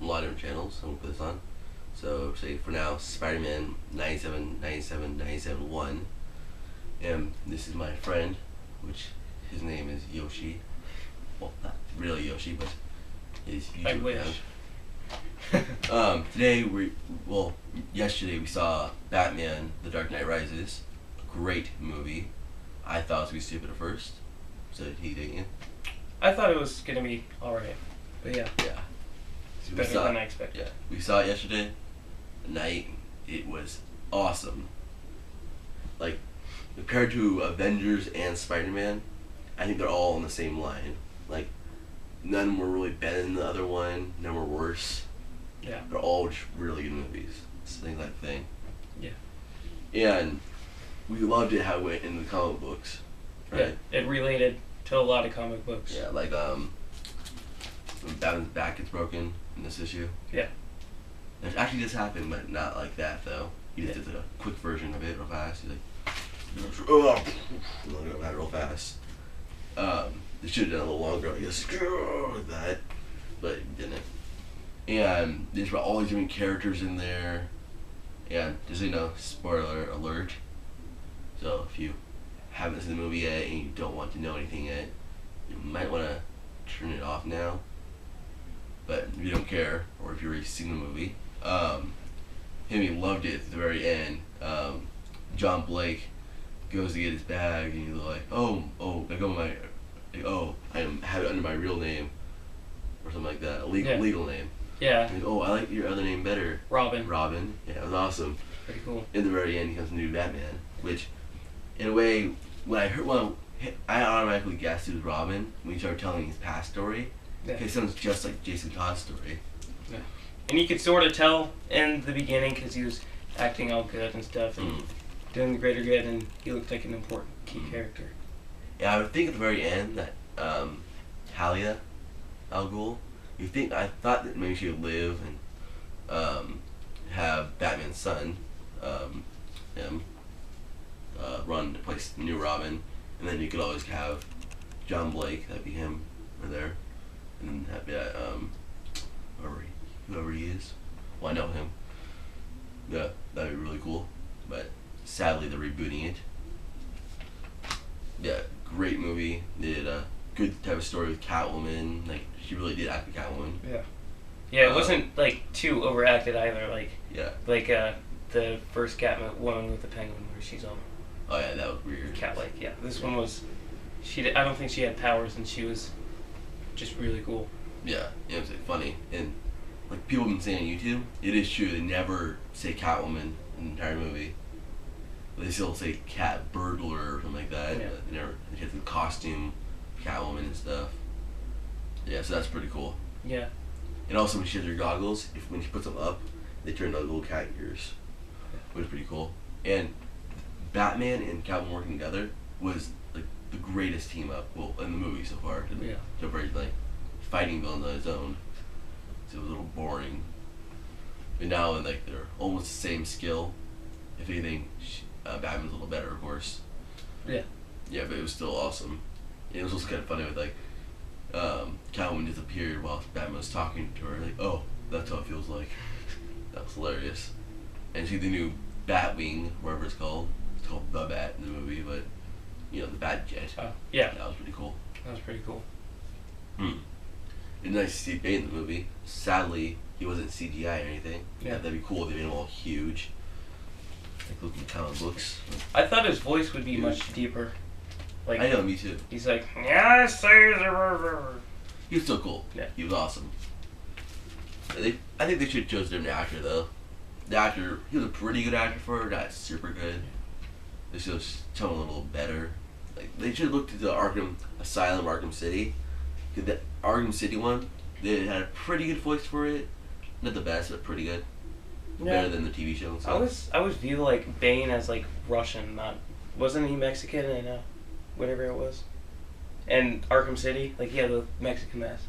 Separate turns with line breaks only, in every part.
a lot of different channels. I'm gonna put this on. So say for now, Spider-Man 97 and this is my friend, which his name is Yoshi. Well, not really Yoshi, but his YouTube
I wish.
Today yesterday we saw Batman: The Dark Knight Rises. A great movie. I thought it was gonna be stupid at first. So did he, didn't you?
I thought it was gonna be alright, but yeah,
Yeah.
it's better than I expected.
Yeah, we saw it yesterday night. It was awesome. Like, compared to Avengers and Spider-Man, I think they're all on the same line. Like, none were really better than the other one. None were worse.
Yeah.
They're all just really good movies. It's the like thing.
Yeah.
And we loved it how it went in the comic books. Right?
Yeah, it related to a lot of comic books.
Yeah, like when Batman's back gets broken in this issue.
Yeah.
That actually just happened, but not like that though. He just did a quick version of it real fast. He's like, oh, real fast. They should have done it a little longer, I guess, like that, but didn't. And there's all these different characters in there. And just so you know, spoiler alert. So if you haven't seen the movie yet and you don't want to know anything yet, you might want to turn it off now. But if you don't care, or if you've already seen the movie, he loved it at the very end. John Blake goes to get his bag and he's like, I have it under my real name, or something like that, a legal name.
Yeah.
And, I like your other name better.
Robin.
Yeah, it was awesome.
Pretty cool.
In the very end, he becomes the new Batman, which, in a way, I automatically guessed it was Robin when he started telling his past story.
Yeah.
It sounds just like Jason Todd's story.
Yeah. And you could sort of tell in the beginning because he was acting all good and stuff and doing the greater good, and he looked like an important key character.
Yeah, I would think at the very end that Talia al Ghul, I thought that maybe she would live and have Batman's son, him, run to place new Robin, and then you could always have John Blake, that'd be him, right there, and then have whoever he is. Well, I know him. Yeah, that'd be really cool. But sadly, they're rebooting it. Yeah, great movie. They did a good type of story with Catwoman. Like, she really did act like Catwoman.
Yeah. Yeah, it wasn't like too overacted either. Like the first Catwoman with the penguin, where she's all.
Oh yeah, that was weird.
Cat-like. Yeah, this one was. I don't think she had powers, and she was just really cool.
Yeah, it was funny, and like people have been saying on YouTube, it is true. They never say Catwoman in the entire movie. They still say cat burglar or something like that.
Yeah.
They never. She has the costume, Catwoman and stuff. Yeah, so that's pretty cool.
Yeah.
And also when she has her goggles, when she puts them up, they turn into little cat ears, which is pretty cool. And Batman and Catwoman working together was like the greatest team up, in the movie so far.
Yeah.
So very like fighting villains on his own. So it was a little boring. But now like they're almost the same skill. If anything, Batman's a little better, of course.
Yeah.
Yeah, but it was still awesome. And it was also kind of funny with like Catwoman disappeared while Batman was talking to her. Like, oh, that's how it feels like. That was hilarious. And see the new Batwing, whatever it's called. It's called the Bat in the movie, but the Bat Jet.
Oh, yeah.
That was pretty cool.
That was pretty cool.
It's nice to see Bane in the movie. Sadly, he wasn't CGI or anything.
Yeah.
That'd be cool if they made him all huge. Like looking at comic books.
I thought his voice would be much deeper. Like,
I know, me too.
he's like, yes, Caesar.
He was still cool.
Yeah.
He was awesome. I think they should have chosen a different actor though. The actor, he was a pretty good actor for her, not super good. They should have done a little better. Like they should have looked at the Arkham Asylum, Arkham City. Cause the Arkham City one, they had a pretty good voice for it. Not the best, but pretty good.
Yeah.
Better than the TV show and stuff.
I always view like Bane as like Russian, wasn't he Mexican and whatever it was? And Arkham City, like he had the Mexican mask.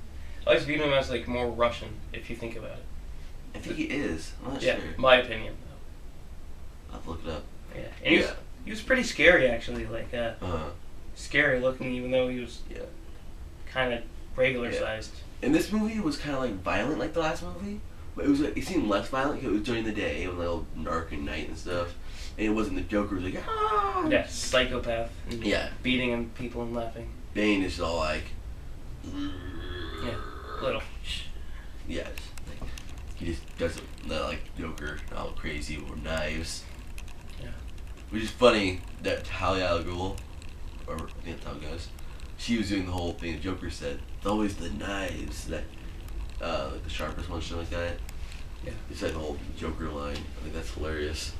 I always viewed him as like more Russian, if you think about it.
I think he is. I'm not
Yeah,
sure.
my opinion though.
I'll have to look it up.
Yeah, and he was pretty scary actually, like
Uh-huh.
scary looking, even though he was
Yeah.
kind of regular sized.
And this movie was kind of like violent like the last movie, but it was like, it seemed less violent 'cause it was during the day. It was like all dark and night and stuff. And it wasn't the Joker who was like, ah!
Yeah, psychopath. And
Yeah.
beating and people and laughing.
Bane is all like,
Yeah, little.
yeah, it's like, he just doesn't like Joker, all crazy with knives.
Yeah.
Which is funny that Talia al Ghul, or I think that's how it goes, she was doing the whole thing that Joker said. It's always the knives that, like the sharpest one, something like that.
Yeah.
It's like the whole Joker line. I think that's hilarious.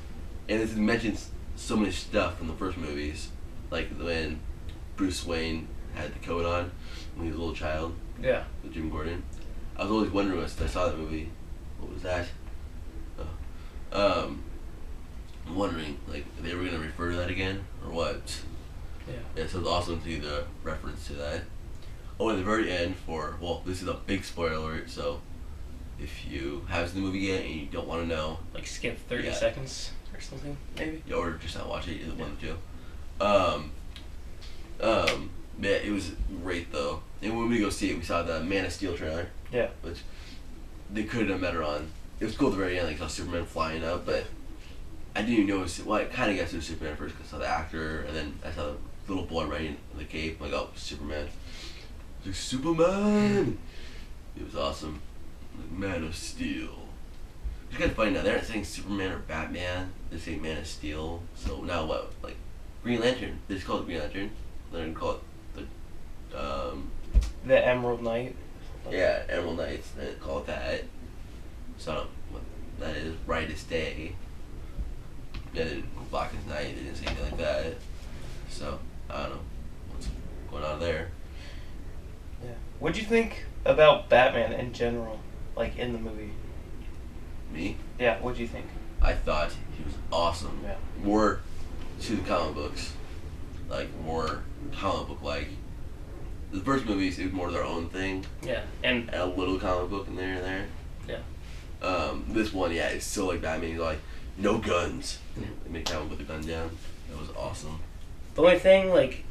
And it mentions so many stuff from the first movies, like when Bruce Wayne had the coat on when he was a little child
Yeah.
with Jim Gordon. I was always wondering when I saw that movie, what was that? I'm wondering like if they were gonna refer to that again or what.
Yeah.
Yeah, so it's awesome to see the reference to that. Oh, at the very end this is a big spoiler alert, so if you haven't seen the movie yet and you don't want to know,
Like skip 30
Yeah.
seconds or something, maybe?
or just not watch it, either one of the two. Yeah, it was great though. And when we go see it, we saw the Man of Steel trailer,
Yeah.
which they could have done better on. It was cool at the very end, like saw Superman flying up, but I didn't even notice it. Well, I kind of got to Superman first because I saw the actor, and then I saw the little boy riding the cape. I'm like, oh, Superman. It's like, Superman! It was awesome. Like, Man of Steel. It's kind of funny now. They're not saying Superman or Batman. They're saying Man of Steel. So now what? Like, Green Lantern. They just call it Green Lantern. They're going to call it
The Emerald Knight.
yeah, Emerald Knights. They call it that. So I don't know what that is. Brightest Day. Yeah, they didn't Blackest Night. They didn't say anything like that. So I don't know what's going on there.
Yeah. What'd you think about Batman in general, like in the movie?
Me,
Yeah, what'd you think?
I thought he was awesome.
Yeah.
More to the comic books, like more comic book like. The first movies, it was more their own thing,
Yeah, and
and a little comic book in there and there.
yeah,
This one, yeah, it's still like Batman. He's like, no guns.
Yeah.
They make Batman put the gun down. That was awesome.
the only thing, like,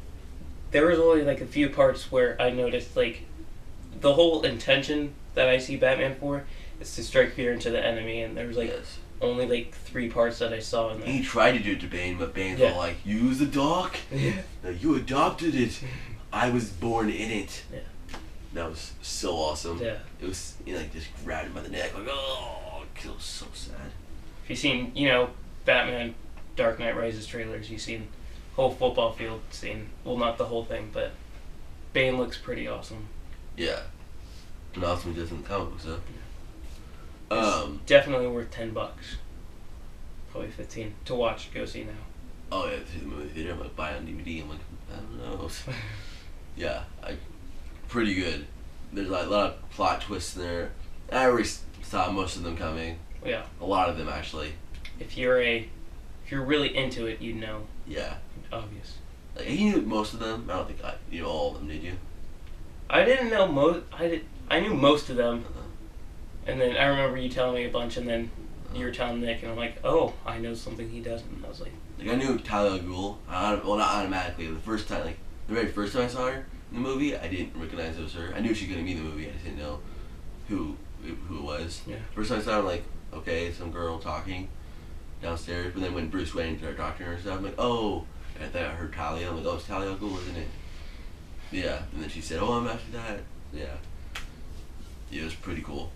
there was only like a few parts where I noticed, like, the whole intention that I see Batman for is to strike fear into the enemy, and there was like
Yes.
only like 3 parts that I saw in
He
there.
tried to do it to Bane, but Bane's
Yeah.
all like, use the dock.
Yeah.
No, you adopted it. I was born in it.
Yeah.
That was so awesome.
Yeah.
It was, like, just grabbed him by the neck, like, oh, it was so sad.
If you've seen, Batman Dark Knight Rises trailers, you've seen whole football field scene. Well, not the whole thing, but Bane looks pretty awesome.
Yeah. And awesome he does in the comic books, though.
It's definitely worth $10. Probably 15 to watch. Go see now.
Oh, yeah, to the movie theater. I'm like, buy it on DVD. I'm like, I don't know. Yeah, pretty good. There's like a lot of plot twists in there. I already saw most of them coming.
Yeah.
A lot of them, actually.
If you're really into it, you know.
Yeah.
Obvious.
Like, you knew most of them. I don't think you know all of them, did you?
I didn't know most. I knew most of them,
Uh-huh.
and then I remember you telling me a bunch, and then you were telling Nick, and I'm like, oh, I know something he doesn't. And I was like,
Like, I knew Talia al Ghul. Well, not automatically. The first time, like, the very first time I saw her in the movie, I didn't recognize it was her. I knew she was going to be in the movie. I just didn't know who it was.
Yeah.
First time I saw her, I'm like, okay, some girl talking downstairs. But then when Bruce Wayne started talking to her and stuff, I'm like, oh. And I thought I heard Talia. I'm like, oh, it's Talia al Ghul, isn't it? Yeah. And then she said, oh, I'm after that. Yeah. It was pretty cool.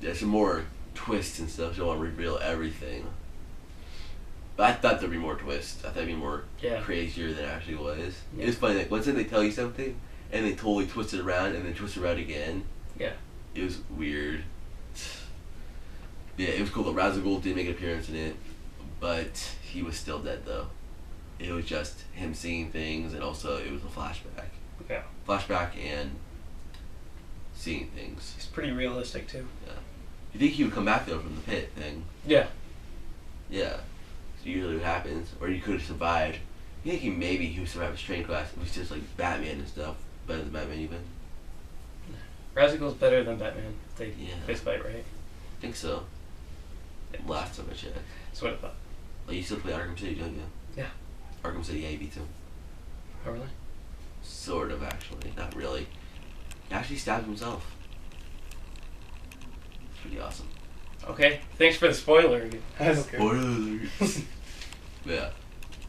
Yeah, some more twists and stuff. So I want to reveal everything. But I thought there'd be more twists. I thought it'd be more
Yeah.
crazier than it actually was.
Yeah.
It was funny, like, once they tell you something, and they totally twist it around, and then twist it around again.
Yeah.
It was weird. Yeah, it was cool. The Ra's al Ghul did make an appearance in it, but he was still dead, though. It was just him seeing things, and also it was a flashback.
Yeah.
Flashback and seeing things.
It's pretty realistic too.
You think he would come back, though, from the pit thing?
Yeah.
Yeah. So usually what happens, or you could have survived. You think he would survive his training class? It was just like Batman and stuff. Better than Batman, even.
Ra's al Ghul's better than Batman. If they
Yeah.
fist fight, right?
I think so. Last time I checked.
That's what I thought.
Like, you still play Arkham City, don't you?
Yeah.
Arkham City, yeah, you beat him.
Oh really?
Sort of, actually. Not really. He actually stabbed himself. pretty awesome.
Okay, thanks for the spoiler. I don't care.
Spoilers. Yeah.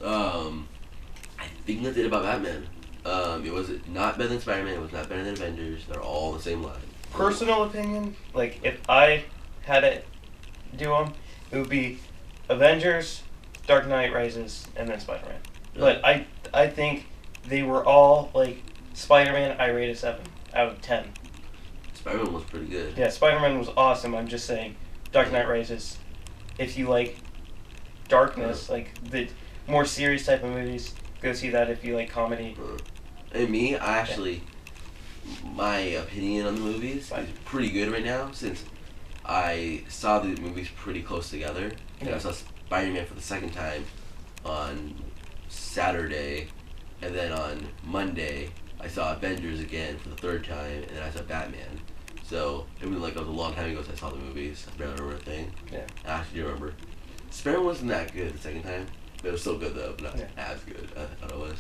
I think that's it about Batman. It was not better than Spider-Man. It was not better than Avengers. They're all on the same line.
Personal opinion, like if I had to do them, it would be Avengers, Dark Knight Rises, and then Spider-Man.
Really?
But I think they were all like Spider-Man. I rate a 7 out of 10.
Spider-Man was pretty good.
Yeah, Spider-Man was awesome. I'm just saying, Dark Knight Rises. If you like darkness, like the more serious type of movies, go see that. If you like comedy,
And me, I actually, my opinion on the movies is pretty good right now since I saw the movies pretty close together.
Yeah.
I saw Spider-Man for the second time on Saturday, and then on Monday I saw Avengers again for the third time, and then I saw Batman. So it was like it was a long time ago since I saw the movies. I barely remember a thing.
Yeah.
I actually do remember. Spider-Man wasn't that good the second time. But it was still good though, but not as good as I thought it was.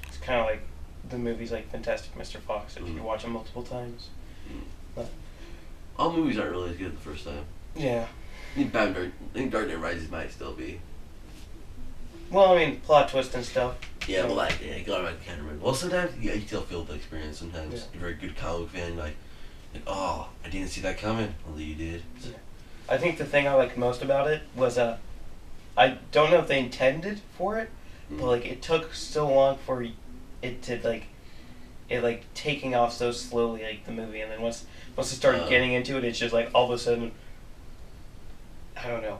it's kind of like the movies like Fantastic Mr. Fox. If you watch them multiple times. But,
All movies aren't really as good the first time.
yeah.
I think Dark Knight Rises might still be.
Well, I mean, plot twist and stuff.
Yeah, but like, yeah, God, I can't remember. Well, sometimes you still feel the experience. Sometimes
Yeah.
you're a very good comic fan. Like, oh, I didn't see that coming. Well, you did. So,
I think the thing I liked most about it was I don't know if they intended for it, but like it took so long for it to like taking off so slowly, like the movie, and then once it started getting into it, it's just like all of a sudden, I don't know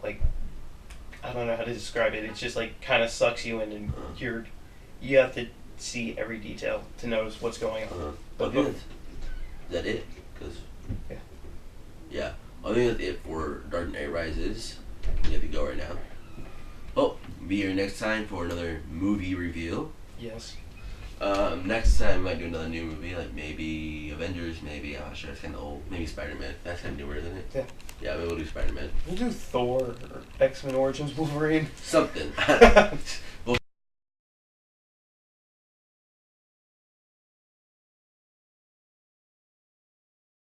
how to describe it. It's just like kind of sucks you in, and you have to see every detail to notice what's going on.
I think is that it? Cause yeah, I think that's it for Dark Knight Rises. We have to go right now. Oh, be here next time for another movie review.
Yes.
Next time we might do another new movie, like maybe Avengers, maybe, I'm not sure, it's kind of old. Maybe Spider-Man. That's kind of newer, isn't it?
Yeah.
Yeah, maybe we'll do Spider-Man.
We'll do Thor or X-Men Origins Wolverine.
Something.